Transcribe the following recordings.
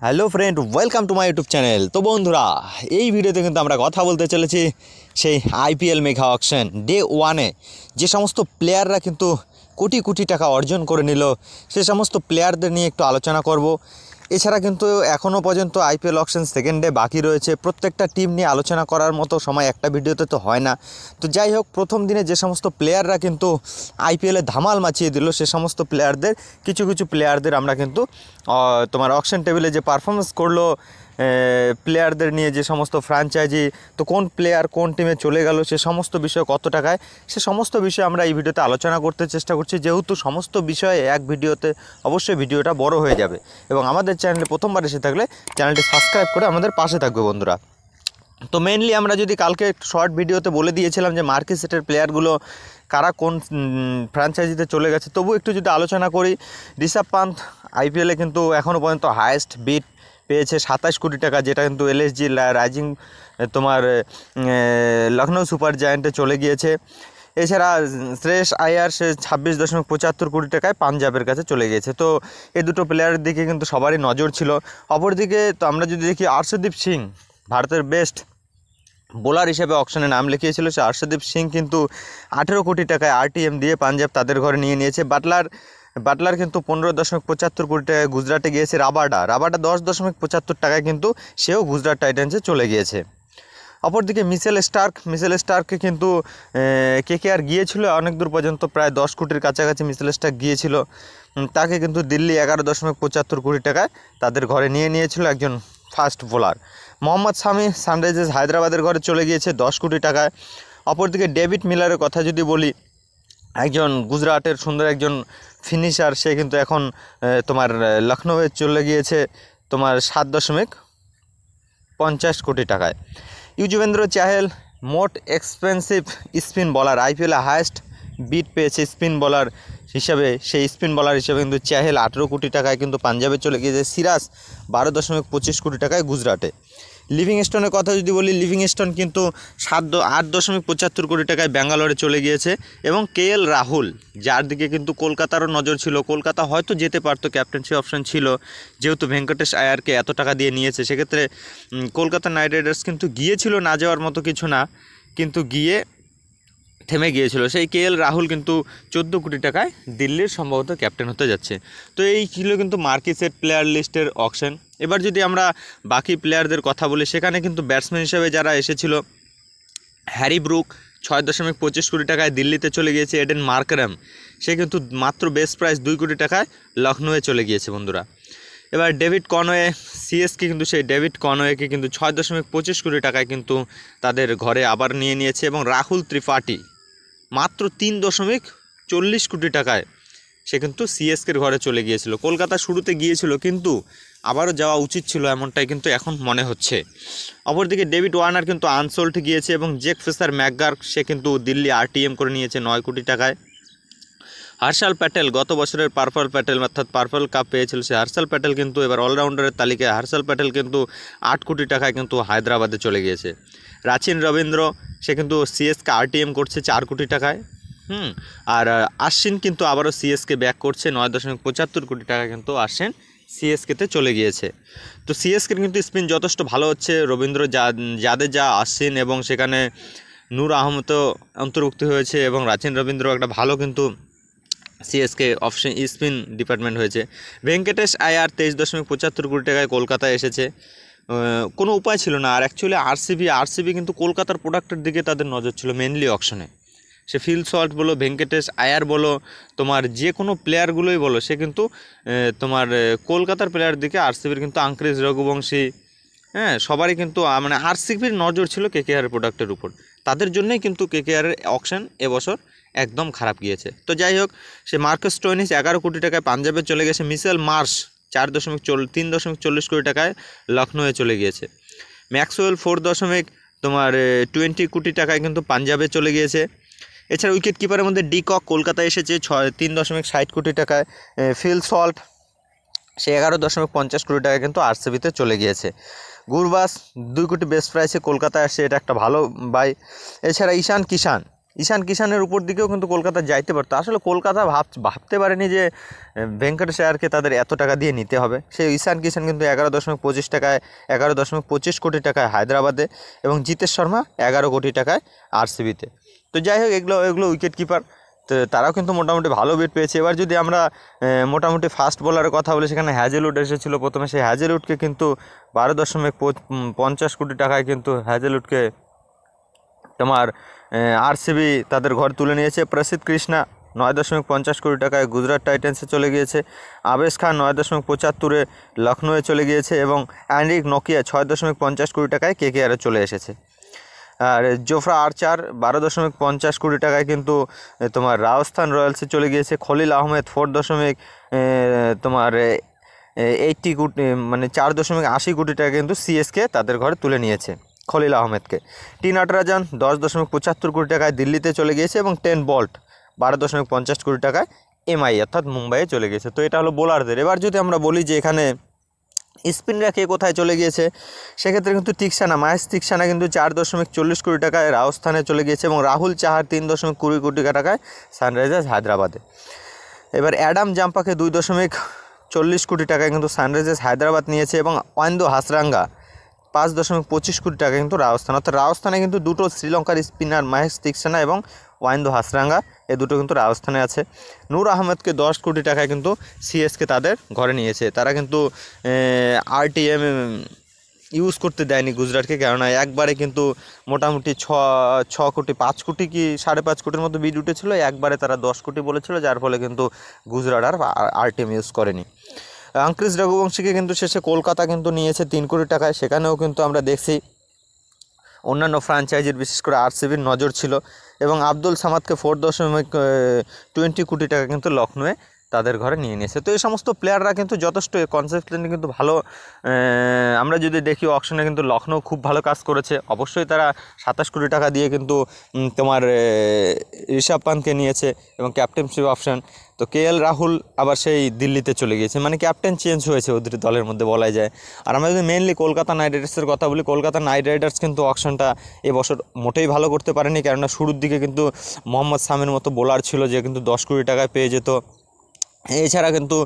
Hello friend, welcome to my YouTube channel. তো বন্ধুরা, এই ভিডিওতে কিন্তু আমরা কথা বলতে চলেছি সেই আইপিএল মেগা অকশন ডে ওয়ানে যে সমস্ত প্লেয়াররা কিন্তু কোটি কোটি টাকা অর্জন করে নিল, সে সমস্ত প্লেয়ারদের নিয়ে একটু আলোচনা করব। এছাড়া কিন্তু এখনও পর্যন্ত আইপিএল অকশন সেকেন্ড ডে বাকি রয়েছে। প্রত্যেকটা টিম নিয়ে আলোচনা করার মতো সময় একটা ভিডিওতে তো হয় না। তো যাই হোক, প্রথম দিনে যে সমস্ত প্লেয়াররা কিন্তু আইপিএলে ধামাল মাচিয়ে দিল, সে সমস্ত প্লেয়ারদের কিছু প্লেয়ারদের আমরা কিন্তু তোমার অকশন টেবিলে যে পারফরমেন্স করলো, প্লেয়ারদের নিয়ে যে সমস্ত ফ্র্যাঞ্চাইজি, তো কোন প্লেয়ার কোন টিমে চলে গেল, সে সমস্ত বিষয় কত টাকায়, সে সমস্ত বিষয় আমরা এই ভিডিওতে আলোচনা করতে চেষ্টা করছি। যেহেতু সমস্ত বিষয়ে এক ভিডিওতে অবশ্যই ভিডিওটা বড় হয়ে যাবে, এবং আমাদের চ্যানেলে প্রথমবার এসে থাকলে চ্যানেলটি সাবস্ক্রাইব করে আমাদের পাশে থাকবে বন্ধুরা। তো মেনলি আমরা যদি কালকে শর্ট ভিডিওতে বলে দিয়েছিলাম যে মার্কেট সেটের প্লেয়ারগুলো কারা কোন ফ্র্যাঞ্চাইজিতে চলে গেছে, তবু একটু যদি আলোচনা করি। ঋষভ পান্থ আইপিএলে কিন্তু এখনও পর্যন্ত হায়েস্ট বিট পেয়েছে 27 কোটি টাকা, যেটা কিন্তু এলএসজি রাইজিং তোমার লখনৌ সুপার জায়ান্টে চলে গিয়েছে। এছাড়া শ্রেয়স আয়ার সে 26.75 কোটি টাকায় পাঞ্জাবের কাছে চলে গিয়েছে। তো এই দুটো প্লেয়ারের দিকে কিন্তু সবারই নজর ছিল। অপরদিকে তো আমরা যদি দেখি, অর্শদীপ সিং ভারতের বেস্ট বোলার হিসেবে অকশনে নাম লিখিয়েছিল, সে অর্শদীপ সিং কিন্তু 18 কোটি টাকায় আরটিএম দিয়ে পাঞ্জাব তাদের ঘরে নিয়ে নিয়েছে। বাটলার কিন্তু 15.75 কোটি টাকায় গুজরাটে গিয়েছে। রাবাডা 10.75 টাকায় কিন্তু সেও গুজরাট টাইটান্সে চলে গিয়েছে। অপরদিকে মিচেল স্টার্ককে কিন্তু কেকেআর গিয়েছিল অনেক দূর পর্যন্ত, প্রায় 10 কোটির কাছাকাছি মিচেল স্টার্ক গিয়েছিল। তাকে কিন্তু দিল্লি 11.75 কোটি টাকায় তাদের ঘরে নিয়ে নিয়েছিল, একজন ফাস্ট বোলার। মোহাম্মদ শামি সানরাইজার্স হায়দ্রাবাদের ঘরে চলে গিয়েছে 10 কোটি টাকায়। অপরদিকে ডেভিড মিলারের কথা যদি বলি, একজন গুজরাটের সুন্দর একজন ফিনিশার, সে কিন্তু এখন তোমার লখনৌয়ে চলে গিয়েছে তোমার 7.50 কোটি টাকায়। যুজবেন্দ্র চাহেল মোট এক্সপেন্সিভ স্পিন বলার, আইপিএলে হায়েস্ট বিট পেয়েছে স্পিন বলার হিসাবে। সেই স্পিন বলার হিসাবে কিন্তু চাহেল 18 কোটি টাকায় কিন্তু পাঞ্জাবে চলে গিয়েছে। সিরাজ 12.25 কোটি টাকায় গুজরাটে। লিভিংস্টোনের কথা যদি বলি, লিভিংস্টোন কিন্তু 8.75 কোটি টাকায় ব্যাঙ্গালোরে চলে গিয়েছে। এবং কেএল রাহুল, যার দিকে কিন্তু কলকাতারও নজর ছিল, কলকাতা হয়তো যেতে পারতো, ক্যাপ্টেন্সি অপশন ছিল, যেহেতু ভেঙ্কটেশ আয়ারকে এত টাকা দিয়ে নিয়েছে, সেক্ষেত্রে কলকাতা নাইট রাইডার্স কিন্তু গিয়েছিল, না যাওয়ার মতো কিছু না, কিন্তু গিয়ে থেমে গিয়েছিল। সেই কেএল রাহুল কিন্তু 14 কোটি টাকায় দিল্লির সম্ভবত ক্যাপ্টেন হতে যাচ্ছে। তো এই ছিল কিন্তু মার্কি সেট প্লেয়ার লিস্টের অকশন। এবার যদি আমরা বাকি প্লেয়ারদের কথা বলি, সেখানে কিন্তু ব্যাটসম্যান হিসেবে যারা এসেছিল, হ্যারি ব্রুক 6.25 কোটি টাকায় দিল্লিতে চলে গিয়েছে। এডেন মার্কারাম, সে কিন্তু মাত্র বেস্ট প্রাইস 2 কোটি টাকায় লখনৌয়ে চলে গিয়েছে বন্ধুরা। এবার ডেভিড কনওয়ে, সিএসকে কিন্তু সেই ডেভিড কনওয়েকে কিন্তু 6.25 কোটি টাকায় কিন্তু তাদের ঘরে আবার নিয়ে নিয়েছে। এবং রাহুল ত্রিপাঠী মাত্র 3.40 কোটি টাকায় সে কিন্তু সিএসকের ঘরে চলে গিয়েছিল। কলকাতা শুরুতে গিয়েছিল, কিন্তু আবারও যাওয়া উচিত ছিল, এমনটাই কিন্তু এখন মনে হচ্ছে। অপরদিকে ডেভিড ওয়ার্নার কিন্তু আনসোল্ড গিয়েছে, এবং জেক ফেসার ম্যাকগার্ক সে কিন্তু দিল্লি আরটিএম করে নিয়েছে 9 কোটি টাকায়। হর্ষাল প্যাটেল, গত বছরের পার্পল প্যাটেল অর্থাৎ পার্পল কাপ পেয়েছিল সে হর্ষাল প্যাটেল, কিন্তু এবার অলরাউন্ডারের তালিকায় হর্ষাল প্যাটেল কিন্তু 8 কোটি টাকায় কিন্তু হায়দ্রাবাদে চলে গিয়েছে। রাচিন রবীন্দ্র, সে কিন্তু সিএসকে আরটিএম করছে 4 কোটি টাকায়। আর আশ্বিন কিন্তু আবারও সিএসকে ব্যাক করছে 9.75 কোটি টাকা কিন্তু আশ্বিন সিএসকেতে চলে গিয়েছে। তো সিএসকের কিন্তু স্পিন যথেষ্ট ভালো হচ্ছে। রবীন্দ্র জাদেজা, আশ্বিন এবং সেখানে নূর আহমদও অন্তর্ভুক্ত হয়েছে, এবং রাচিন রবীন্দ্র একটা ভালো কিন্তু সিএসকে অপশন স্পিন ডিপার্টমেন্ট হয়েছে। ভেঙ্কটেশ আয়ার 23.75 কোটি টাকায় কলকাতায় এসেছে। কোনো উপায় ছিল না। আর অ্যাকচুয়ালি আরসিবি কিন্তু কলকাতার প্রোডাক্টের দিকে তাদের নজর ছিল মেনলি অকশনে। সে ফিল শট বলো, ভেঙ্কটেশ আয়ার বলো, তোমার যে কোনো প্লেয়ারগুলোই বলো, সে কিন্তু তোমার কলকাতার প্লেয়ার দিকে আরসিবির কিন্তু আঙ্ক্রেজ রঘুবংশী, সবারই কিন্তু মানে আরসিবির নজর ছিল কেকেআরের প্রোডাক্টের উপর। তাদের জন্যই কিন্তু কেকেআরের অকশন এবছর একদম খারাপ গিয়েছে। তো যাই হোক, সে মার্কাস স্টোয়নিস 11 কোটি টাকায় পাঞ্জাবে চলে গেছে। মিচেল মার্শ 3.40 কোটি টাকায় লখনৌয়ে চলে গিয়েছে। ম্যাক্সওয়েল 4.20 কোটি টাকায় কিন্তু পাঞ্জাবে চলে গিয়েছে। এছাড়া উইকেট কিপারের মধ্যে ডিকক কলকাতায় এসেছে 3.60 কোটি টাকায়। ফিল সল্ট সে 11.50 কোটি টাকায় কিন্তু আরসিবিতে চলে গিয়েছে। গুরবাস 2 কোটি বেস্ট প্রাইসে কলকাতায় আসছে, এটা একটা ভালো বাই। এছাড়া ঈশান ঈশান কিষানের উপর দিকেও কিন্তু কলকাতা যাইতে পারতো। আসলে কলকাতা ভাবতে পারেনি যে ভেঙ্কটেশ আয়ারকে তাদের এত টাকা দিয়ে নিতে হবে। সেই ঈশান কিষান কিন্তু 11.25 কোটি টাকায় হায়দ্রাবাদে, এবং জিতেশ শর্মা 11 কোটি টাকায় আরসিবিতে। তো যাই হোক, এগুলো উইকেট কিপার, তো তারাও কিন্তু মোটামুটি ভালো বিট পেয়েছে। এবার যদি আমরা মোটামুটি ফাস্ট বোলারের কথা বলি, সেখানে হ্যাজেলউড এসেছিলো প্রথমে। সেই হ্যাজেলউডকে কিন্তু 12.50 কোটি টাকায় কিন্তু হ্যাজেলউডকে তোমার আরসিবি তাদের ঘর তুলে নিয়েছে। প্রসিদ্ধ কৃষ্ণা 9.50 কোটি টাকায় গুজরাট টাইটান্সে চলে গিয়েছে। আবেশ খান 9.75 লখনৌয়ে চলে গিয়েছে, এবং অ্যান্ড্রিক নকিয়া 6.50 কোটি টাকায় কেকেআরে চলে এসেছে। আর জোফরা আর্চার 12.50 কোটি টাকায় কিন্তু তোমার রাজস্থান রয়্যালসে চলে গিয়েছে। খলিল আহমেদ 80 কোটি, মানে 4.80 কোটি টাকা কিন্তু সিএসকে তাদের ঘরে তুলে নিয়েছে খলিল আহমেদকে। টি নটরাজন 10.75 কোটি টাকায় দিল্লিতে চলে গিয়েছে, এবং টেন বল্ট 12.50 কোটি টাকায় এমআই অর্থাৎ মুম্বাইয়ে চলে গিয়েছে। তো এটা হলো বোলারদের। এবার যদি আমরা বলি যে এখানে স্পিনরা কে কোথায় চলে গিয়েছে, সেক্ষেত্রে কিন্তু মাহেশ তিক্সানা কিন্তু 4.40 কোটি টাকায় রাজস্থানে চলে গিয়েছে, এবং রাহুল চাহার 3.20 কোটি টাকায় সানরাইজার্স হায়দ্রাবাদে। এবার অ্যাডাম জাম্পাকে 2.40 কোটি টাকায় কিন্তু সানরাইজার্স হায়দ্রাবাদ নিয়েছে, এবং ওয়াইন্দু হাসরাঙ্গা 5.25 কোটি টাকা কিন্তু রাজস্থান। অর্থাৎ রাজস্থানে কিন্তু দুটো শ্রীলঙ্কার স্পিনার মাহেশ তিক্সানা এবং ওয়াইন্দু হাসরাঙ্গা, এই দুটো কিন্তু রাজস্থানে আছে। নূর আহমেদকে 10 কোটি টাকায় কিন্তু সিএসকে তাদের ঘরে নিয়েছে। তারা কিন্তু আরটিএম ইউজ করতে দেয়নি গুজরাটকে, কেননা একবারে কিন্তু মোটামুটি 6 কোটি 5 কোটি কি 5.5 কোটির মতো বিড উঠেছিল, একবারে তারা 10 কোটি বলেছিল, যার ফলে কিন্তু গুজরাট আর আরটিএম ইউজ করেনি। আঙ্ক্রিস রঘুবংশীকে কিন্তু শেষে কলকাতা কিন্তু নিয়েছে 3 কোটি টাকায়। সেখানেও কিন্তু আমরা দেখছি অন্যান্য ফ্র্যাঞ্চাইজির বিশেষ করে আরসিবির নজর ছিল, এবং আব্দুল সামাদকে 4.20 কোটি টাকা কিন্তু লখনৌয়ে তাদের ঘরে নিয়ে নিয়েছে। তো এই সমস্ত প্লেয়াররা কিন্তু যথেষ্ট কনসিস্টেন্টলি কিন্তু ভালো। আমরা যদি দেখি অকশনে কিন্তু লখনৌ খুব ভালো কাজ করেছে। অবশ্যই তারা 27 কোটি টাকা দিয়ে কিন্তু তোমার ঋষভ পান্তকে নিয়েছে, এবং ক্যাপ্টেনশিপ অপশন। তো কেএল রাহুল আবার সেই দিল্লিতে চলে গিয়েছে, মানে ক্যাপ্টেন চেঞ্জ হয়েছে ওদের দলের মধ্যে বলা যায়। আর আমরা যদি মেনলি কলকাতা নাইট রাইডার্সের কথা বলি, কলকাতা নাইট রাইডার্স কিন্তু অকশনটা এবছর মোটেই ভালো করতে পারেনি, কেননা শুরুর দিকে কিন্তু মোহাম্মদ শামির মতো বোলার ছিল যে কিন্তু 10 কোটি টাকায় পেয়ে যেত। এছাড়া কিন্তু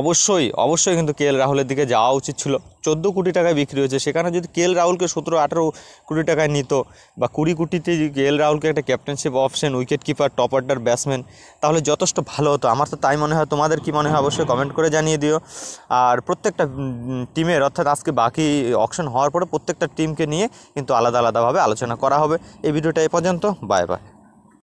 অবশ্যই কিন্তু কেএল রাহুলের দিকে যাওয়া উচিত ছিল। 14 কোটি টাকায় বিক্রি হয়েছে, সেখানে যদি কেএল রাহুলকে 17-18 কোটি টাকায় নিত, বা 20 কোটিতে কেএল রাহুলকে একটা captainship option, wicket keeper, top order batsman, তাহলে যথেষ্ট ভালো হতো। আমার তো তাই মনে হয়। তোমাদের কি মনে হয় অবশ্যই কমেন্ট করে জানিয়ে দিও। আর প্রত্যেকটা টিমের, অর্থাৎ আজকে বাকি অকশন হওয়ার পরে প্রত্যেকটা টিমকে নিয়ে কিন্তু আলাদাভাবে আলোচনা করা হবে। এই ভিডিওটা এই পর্যন্ত। Bye bye.